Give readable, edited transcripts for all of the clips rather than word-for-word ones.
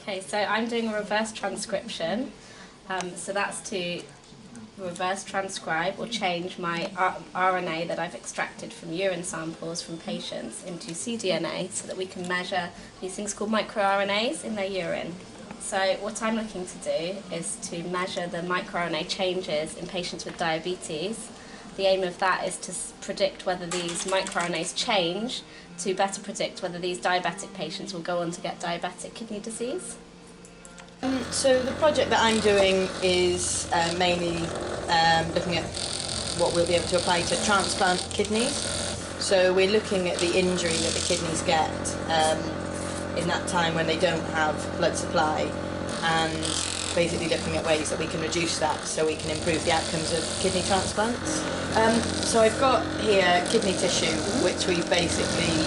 Okay, so I'm doing a reverse transcription. So that's to reverse transcribe or change my RNA that I've extracted from urine samples from patients into cDNA so that we can measure these things called microRNAs in their urine. So what I'm looking to do is to measure the microRNA changes in patients with diabetes. The aim of that is to predict whether these microRNAs change to better predict whether these diabetic patients will go on to get diabetic kidney disease. So the project that I'm doing is mainly looking at what we'll be able to apply to transplant kidneys. So we're looking at the injury that the kidneys get in that time when they don't have blood supply, and basically looking at ways that we can reduce that so we can improve the outcomes of kidney transplants. So I've got here kidney tissue, which we've basically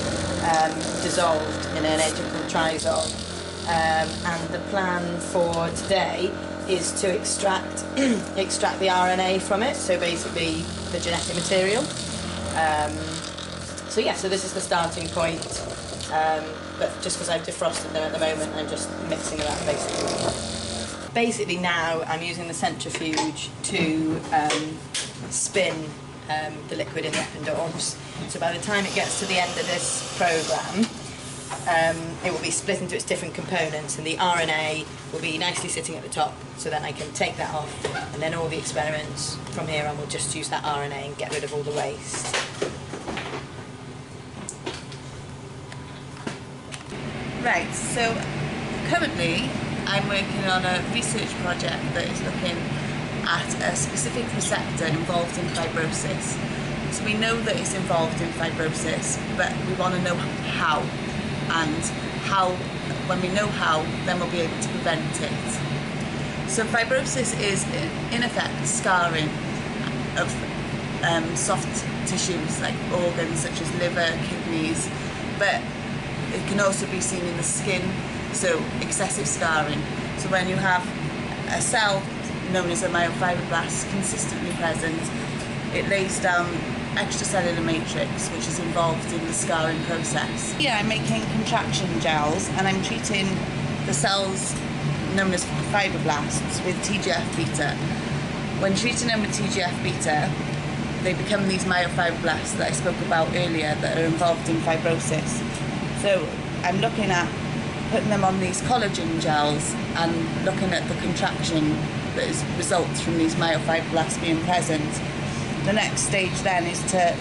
dissolved in an agent called Trizol. And the plan for today is to extract the RNA from it, so basically the genetic material. So this is the starting point, but just because I've defrosted them at the moment, I'm just mixing them up basically. Basically now I'm using the centrifuge to spin the liquid in the epidermis. So by the time it gets to the end of this programme, it will be split into its different components, and the RNA will be nicely sitting at the top, so then I can take that off, and then all the experiments from here on will just use that RNA and get rid of all the waste. Right, so currently I'm working on a research project that is looking at a specific receptor involved in fibrosis. So we know that it's involved in fibrosis, but we want to know how. And when we know how, then we'll be able to prevent it. So fibrosis is, in effect, scarring of soft tissues like organs such as liver, kidneys, but it can also be seen in the skin, so excessive scarring. So when you have a cell known as a myofibroblast consistently present, it lays down extracellular matrix, which is involved in the scarring process. Here I'm making contraction gels, and I'm treating the cells known as fibroblasts with TGF-beta. When treating them with TGF-beta, they become these myofibroblasts that I spoke about earlier that are involved in fibrosis. So I'm looking at putting them on these collagen gels and looking at the contraction that results from these myofibroblasts being present. The next stage then is to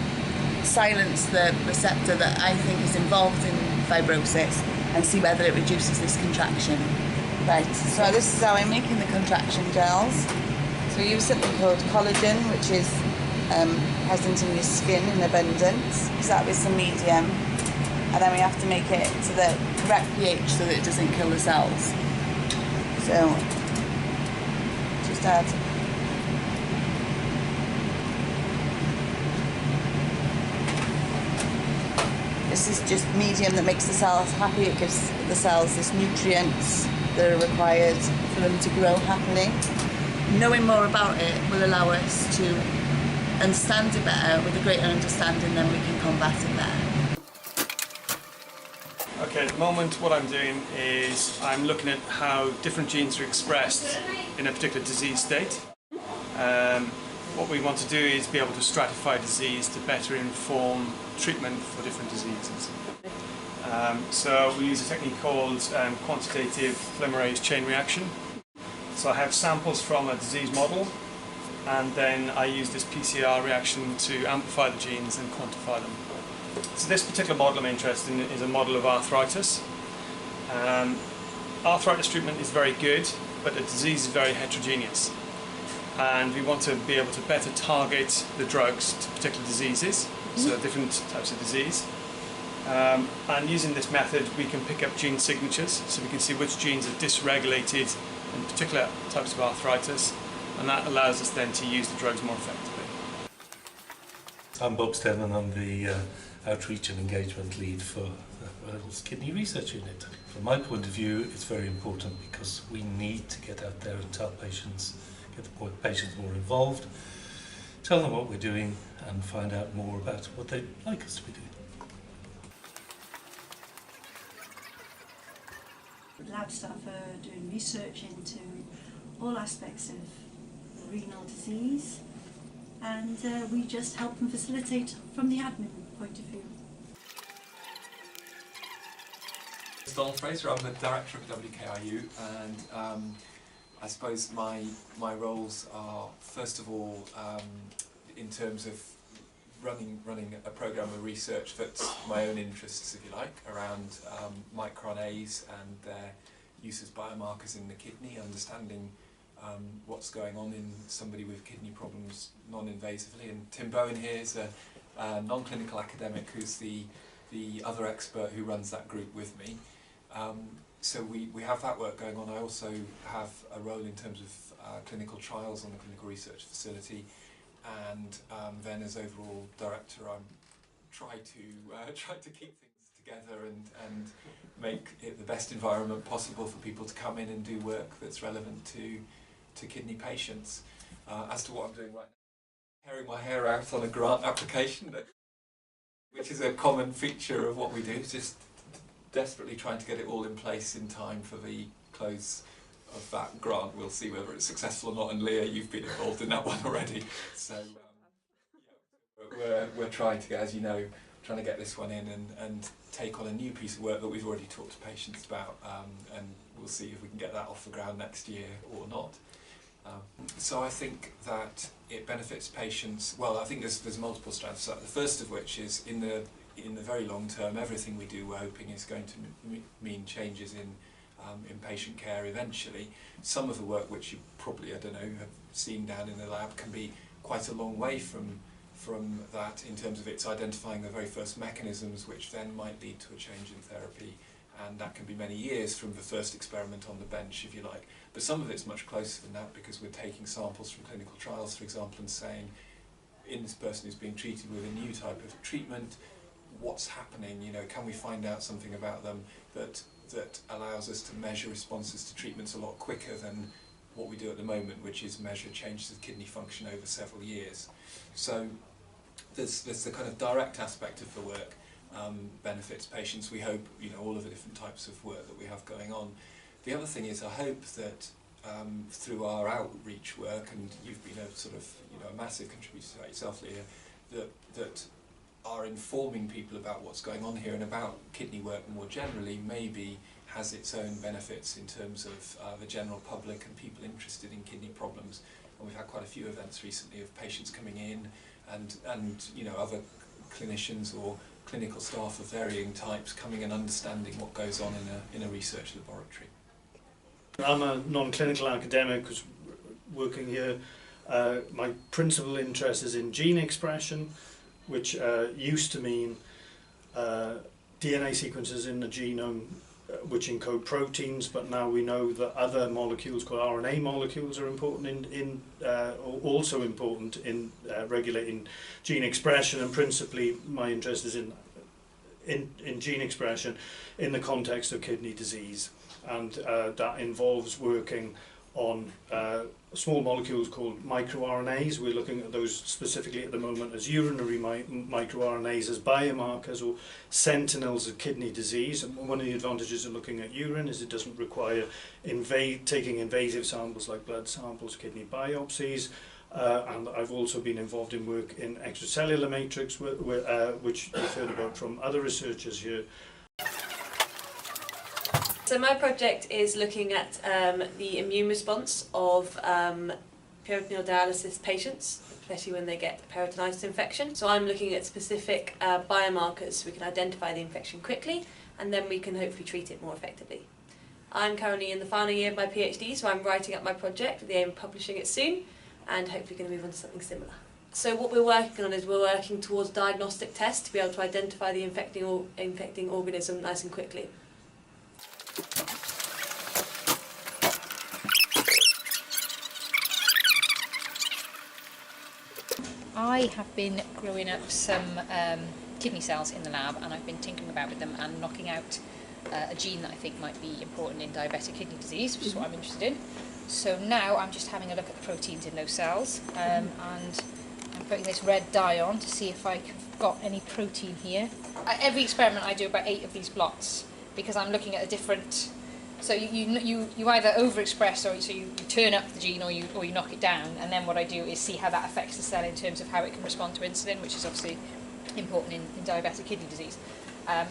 silence the receptor that I think is involved in fibrosis and see whether it reduces this contraction. Right, so this is how I'm making the contraction gels. So we use something called collagen, which is present in your skin in abundance. Mix that with some medium, and then we have to make it to the correct pH so that it doesn't kill the cells. So just add this is just medium that makes the cells happy. It gives the cells these nutrients that are required for them to grow happily. Knowing more about it will allow us to understand it better. With a greater understanding, then we can combat it better. Okay, at the moment what I'm doing is I'm looking at how different genes are expressed in a particular disease state. What we want to do is be able to stratify disease to better inform treatment for different diseases. So we use a technique called quantitative polymerase chain reaction. So I have samples from a disease model, and then I use this PCR reaction to amplify the genes and quantify them. So this particular model I'm interested in is a model of arthritis. Arthritis treatment is very good, but the disease is very heterogeneous. And we want to be able to better target the drugs to particular diseases, so different types of disease. And using this method we can pick up gene signatures, so we can see which genes are dysregulated in particular types of arthritis, and that allows us then to use the drugs more effectively. I'm Bob Stenman, I'm the Outreach and Engagement Lead for the Wales Kidney Research Unit. From my point of view, it's very important because we need to get out there and tell patients, get the patients more involved, tell them what we're doing and find out more about what they'd like us to be doing. lab staff are doing research into all aspects of renal disease, and we just help and facilitate from the admin point of view. Donald Fraser, I'm the director of WKRU, and I suppose my roles are, first of all, in terms of running a programme of research that's my own interests, if you like, around microRNAs and their use as biomarkers in the kidney, understanding what's going on in somebody with kidney problems non-invasively. And Tim Bowen here is a non-clinical academic who's the other expert who runs that group with me. So we have that work going on. I also have a role in terms of clinical trials on the clinical research facility, and then as overall director I try to keep things together and make it the best environment possible for people to come in and do work that's relevant to kidney patients. As to what I'm doing right now, tearing my hair out on a grant application, which is a common feature of what we do, just desperately trying to get it all in place in time for the close of that grant. We'll see whether it's successful or not, and Leah, you've been involved in that one already. So yeah, we're trying to get, as you know, trying to get this one in and take on a new piece of work that we've already talked to patients about, and we'll see if we can get that off the ground next year or not. So I think that it benefits patients. Well, I think there's multiple strands. The first of which is in the very long term, everything we do, we're hoping, is going to mean changes in patient care eventually. Some of the work which you probably, I don't know, have seen down in the lab can be quite a long way from that in terms of its identifying the very first mechanisms which then might lead to a change in therapy, and that can be many years from the first experiment on the bench, if you like. But some of it's much closer than that, because we're taking samples from clinical trials, for example, and saying, in this person who's being treated with a new type of treatment, what's happening? You know, can we find out something about them that allows us to measure responses to treatments a lot quicker than what we do at the moment, which is measure changes of kidney function over several years. So there's the kind of direct aspect of the work, benefits patients. We hope, you know, all of the different types of work that we have going on. The other thing is, I hope that through our outreach work, and you've been a sort of, you know, a massive contributor to that yourself, Leah, that are informing people about what's going on here and about kidney work more generally, maybe has its own benefits in terms of the general public and people interested in kidney problems. And we've had quite a few events recently of patients coming in and you know, other clinicians or clinical staff of varying types coming and understanding what goes on in a research laboratory. I'm a non-clinical academic who's working here. My principal interest is in gene expression, which used to mean DNA sequences in the genome which encode proteins, but now we know that other molecules called RNA molecules are important also important in regulating gene expression, and principally my interest is in gene expression in the context of kidney disease, and that involves working on small molecules called microRNAs. We're looking at those specifically at the moment as urinary microRNAs as biomarkers or sentinels of kidney disease. And one of the advantages of looking at urine is it doesn't require taking invasive samples like blood samples, kidney biopsies. And I've also been involved in work in extracellular matrix, which you've heard about from other researchers here. So my project is looking at the immune response of peritoneal dialysis patients, especially when they get peritonitis infection. So I'm looking at specific biomarkers so we can identify the infection quickly, and then we can hopefully treat it more effectively. I'm currently in the final year of my PhD, so I'm writing up my project with the aim of publishing it soon, and hopefully going to move on to something similar. So what we're working on is we're working towards diagnostic tests to be able to identify the infecting organism nice and quickly. I have been growing up some kidney cells in the lab, and I've been tinkering about with them and knocking out a gene that I think might be important in diabetic kidney disease, which is what I'm interested in. So now I'm just having a look at the proteins in those cells, and I'm putting this red dye on to see if I've got any protein here. Every experiment I do about 8 of these blots, because I'm looking at a different So you either overexpress, or so you turn up the gene, or you knock it down, and then what I do is see how that affects the cell in terms of how it can respond to insulin, which is obviously important in diabetic kidney disease.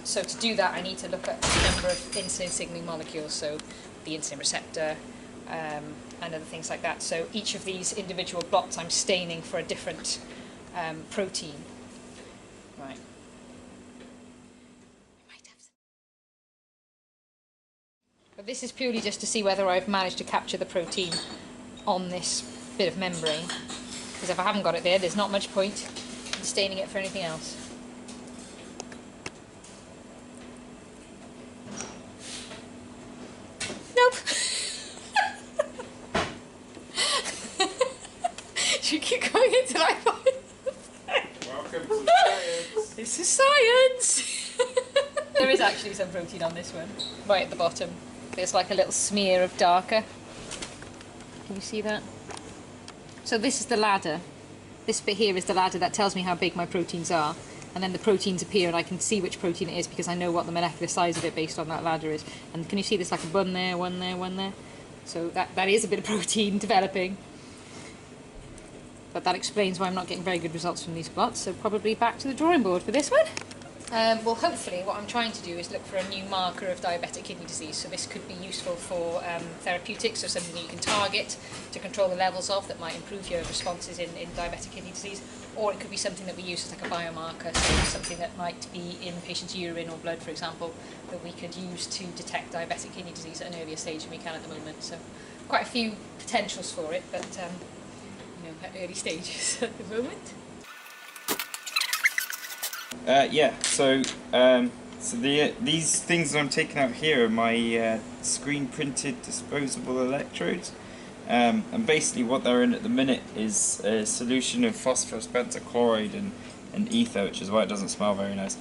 So to do that, I need to look at a number of insulin signaling molecules, so the insulin receptor, and other things like that. So each of these individual blots I'm staining for a different protein. Right. But this is purely just to see whether I've managed to capture the protein on this bit of membrane. Because if I haven't got it there, there's not much point in staining it for anything else. Nope. Should we keep going until I find it? Welcome to science. This is science. There is actually some protein on this one, right at the bottom. There's like a little smear of darker. Can you see that? So this is the ladder. This bit here is the ladder that tells me how big my proteins are. And then the proteins appear and I can see which protein it is because I know what the molecular size of it based on that ladder is. And can you see there's like a one there, one there, one there? So that is a bit of protein developing. But that explains why I'm not getting very good results from these plots. So probably back to the drawing board for this one. Well, hopefully what I'm trying to do is look for a new marker of diabetic kidney disease. So this could be useful for therapeutics, or something that you can target to control the levels of that might improve your responses in diabetic kidney disease. Or it could be something that we use as like a biomarker, so something that might be in the patient's urine or blood, for example, that we could use to detect diabetic kidney disease at an earlier stage than we can at the moment. So quite a few potentials for it, but you know, at early stages at the moment. These things that I'm taking out here are my screen printed disposable electrodes, and basically what they're in at the minute is a solution of phosphorus pentachloride and ether, which is why it doesn't smell very nice,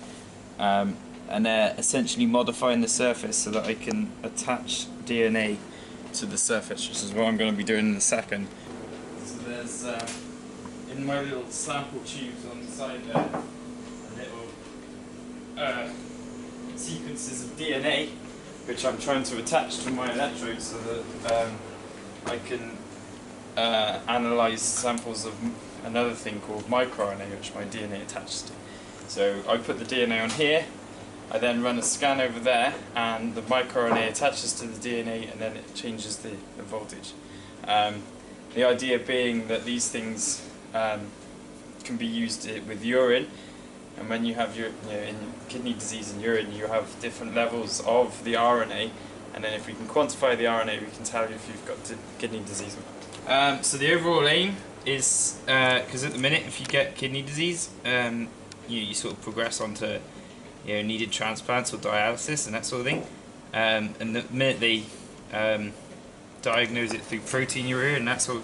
and they're essentially modifying the surface so that I can attach DNA to the surface, which is what I'm going to be doing in a second. So there's in my little sample tubes on the side there little sequences of DNA which I'm trying to attach to my electrodes so that I can analyse samples of another thing called microRNA, which my DNA attaches to. So I put the DNA on here, I then run a scan over there, and the microRNA attaches to the DNA and then it changes the voltage. The idea being that these things can be used with urine. And when you have in kidney disease in urine, you have different levels of the RNA, and then if we can quantify the RNA, we can tell you if you've got kidney disease or not. So the overall aim is, because at the minute, if you get kidney disease, you sort of progress onto needed transplants or dialysis and that sort of thing. And the minute they diagnose it through proteinuria and that sort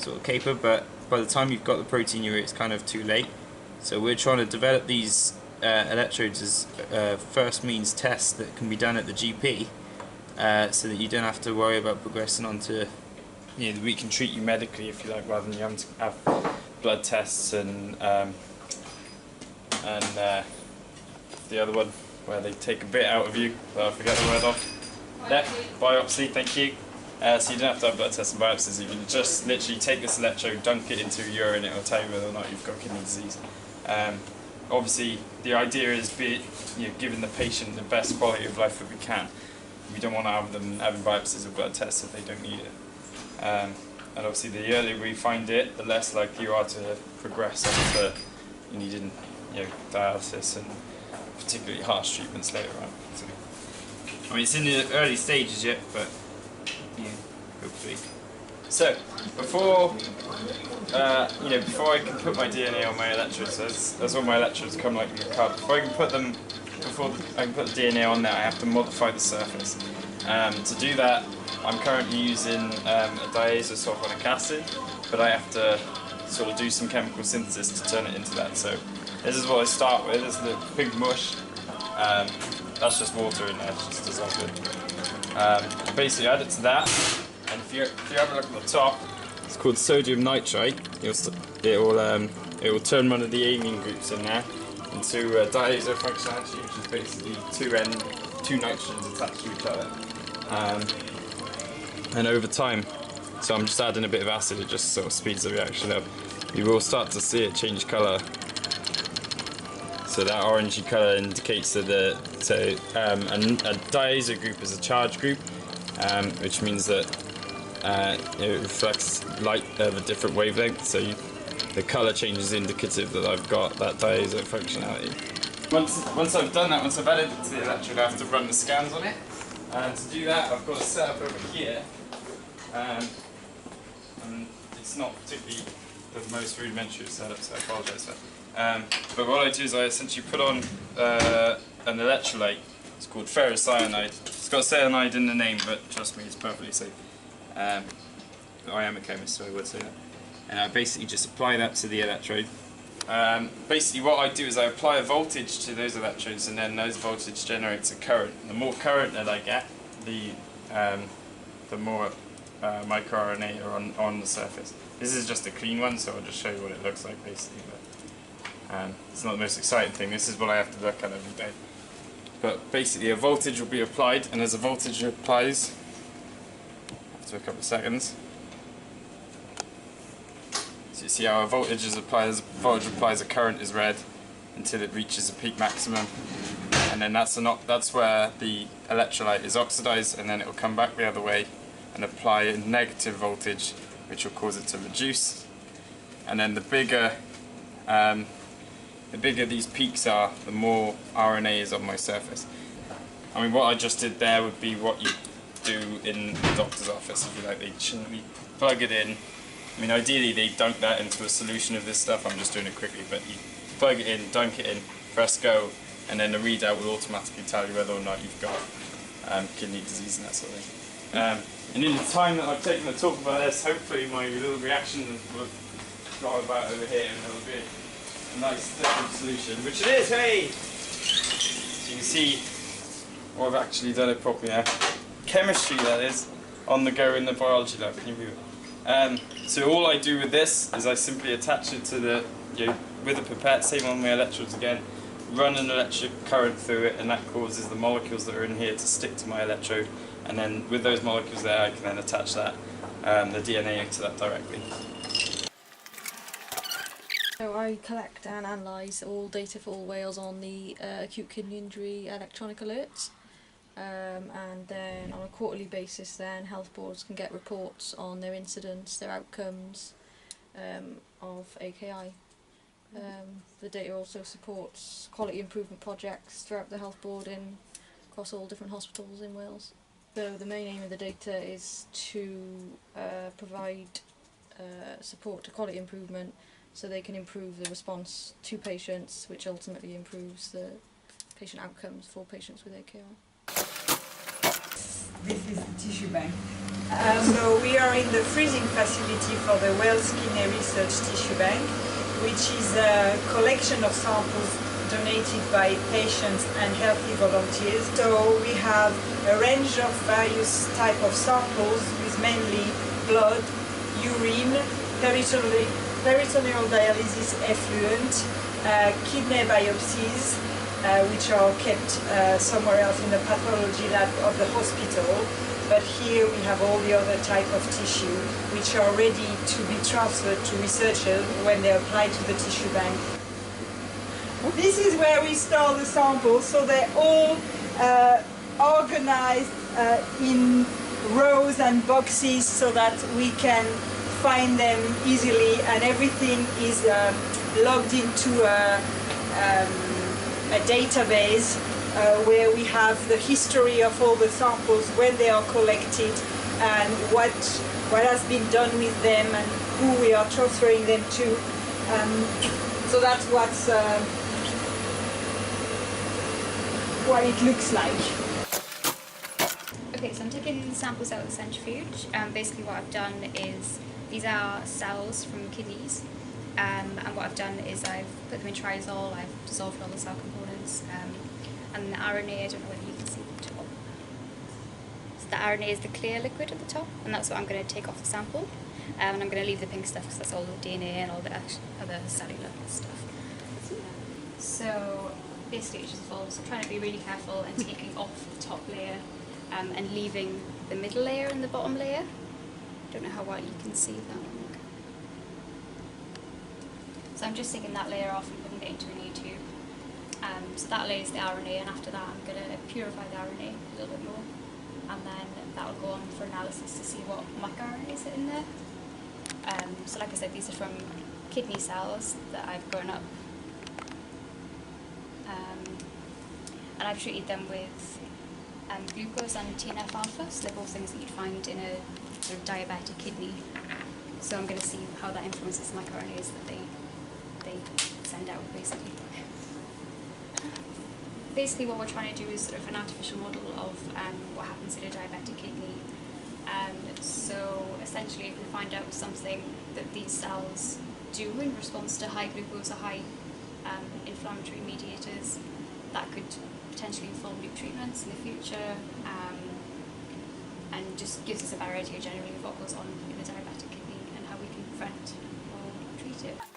of caper, but by the time you've got the proteinuria, it's kind of too late. So we're trying to develop these electrodes as first means tests that can be done at the GP, so that you don't have to worry about progressing on to, we can treat you medically if you like, rather than you having to have blood tests and the other one where they take a bit out of you, but I forget the word of. Yeah, biopsy, thank you. So you don't have to have blood tests and biopsies, you can just literally take this electrode, dunk it into your urine, it will tell you whether or not you've got kidney disease. Obviously the idea is giving the patient the best quality of life that we can. We don't want to have them having biopsies or blood tests if they don't need it. And obviously the earlier we find it, the less likely you are to progress onto needing dialysis and particularly harsh treatments later on. So, I mean, it's in the early stages yet, but hopefully. So before I can put my DNA on my electrodes, that's all my electrodes come like in the card. Before I can put the DNA on there, I have to modify the surface. To do that, I'm currently using a diazosulfonic acid, but I have to sort of do some chemical synthesis to turn it into that. So this is what I start with. This is the pink mush. That's just water in there, it just dissolves it. Basically add it to that, and if you have a look at the top, it's called sodium nitrite. It will turn one of the amine groups in there into diazofunctionality, which is basically two nitrogens attached to each other. and over time, so I'm just adding a bit of acid, it just sort of speeds the reaction up. You will start to see it change colour. So that orangey colour indicates that a diazo group is a charge group, which means that it reflects light of a different wavelength. So the colour change is indicative that I've got that diazo functionality. Once I've done that, once I've added it to the electrode, I have to run the scans on it. And to do that, I've got a setup over here. And it's not particularly the most rudimentary setup, so I apologise for that. But what I do is I essentially put on an electrolyte. It's called ferrocyanide. It's got cyanide in the name, but trust me, it's perfectly safe. I am a chemist, so I would say that. And I basically just apply that to the electrode. Basically what I do is I apply a voltage to those electrodes, and then those voltage generates a current. The more current that I get, the more microRNA are on the surface. This is just a clean one, so I'll just show you what it looks like basically. But it's not the most exciting thing. This is what I have to look at every day. But basically a voltage will be applied, and as the voltage applies, after a couple of seconds, so you see how a voltage is applied. As voltage applies, a current is red until it reaches a peak maximum, and then that's where the electrolyte is oxidized, and then it will come back the other way and apply a negative voltage, which will cause it to reduce. And then the bigger these peaks are, the more RNA is on my surface. I mean, what I just did there would be what you do in the doctor's office, if you like. They gently plug it in. I mean, ideally they dunk that into a solution of this stuff. I'm just doing it quickly, but you plug it in, dunk it in, press go, and then the readout will automatically tell you whether or not you've got kidney disease and that sort of thing. And in the time that I've taken to talk about this, hopefully my little reaction will go about over here, and there will be a nice different solution, which it is, hey! So you can see, well, I've actually done it properly now. Chemistry, that is, on the go in the biology lab. Can you view it? So all I do with this is I simply attach it to the, with a pipette, same on my electrodes again, run an electric current through it, and that causes the molecules that are in here to stick to my electrode, and then with those molecules there I can then attach that, the DNA to that directly. So I collect and analyse all data for all whales on the acute kidney injury electronic alerts. And then on a quarterly basis then health boards can get reports on their incidents, their outcomes of AKI. The data also supports quality improvement projects throughout the health board across all different hospitals in Wales. So the main aim of the data is to provide support to quality improvement so they can improve the response to patients, which ultimately improves the patient outcomes for patients with AKI. This is the tissue bank. So we are in the freezing facility for the Wales Kidney Research Tissue Bank, which is a collection of samples donated by patients and healthy volunteers. So we have a range of various types of samples with mainly blood, urine, peritoneal dialysis effluent, kidney biopsies, which are kept somewhere else in the pathology lab of the hospital. But here we have all the other type of tissue which are ready to be transferred to researchers when they apply to the tissue bank. This is where we store the samples, so they're all organized in rows and boxes so that we can find them easily, and everything is logged into a database where we have the history of all the samples, when they are collected, and what has been done with them, and who we are transferring them to. So that's what it looks like. Okay, so I'm taking samples out of the centrifuge. Basically what I've done is, these are cells from kidneys, and what I've done is I've put them in triazole, I've dissolved all the cell components, and the RNA, I don't know whether you can see the top. So the RNA is the clear liquid at the top, and that's what I'm going to take off the sample. And I'm going to leave the pink stuff because that's all the DNA and all the other cellular stuff. So basically it just involves trying to be really careful and taking off the top layer and leaving the middle layer and the bottom layer. Don't know how well you can see that. So I'm just taking that layer off and putting it into a new tube. So that lays the RNA, and after that I'm going to purify the RNA a little bit more, and then that will go on for analysis to see what microRNAs are in there. So like I said, these are from kidney cells that I've grown up, and I've treated them with glucose and TNF-alpha, so they're both things that you'd find in a sort of diabetic kidney. So I'm going to see how that influences the microRNAs that they send out, basically. Basically what we're trying to do is sort of an artificial model of what happens in a diabetic kidney. So essentially if we find out something that these cells do in response to high glucose or high inflammatory mediators, that could potentially inform new treatments in the future, and just gives us a better idea generally of what goes on in a diabetic kidney and how we can prevent or treat it.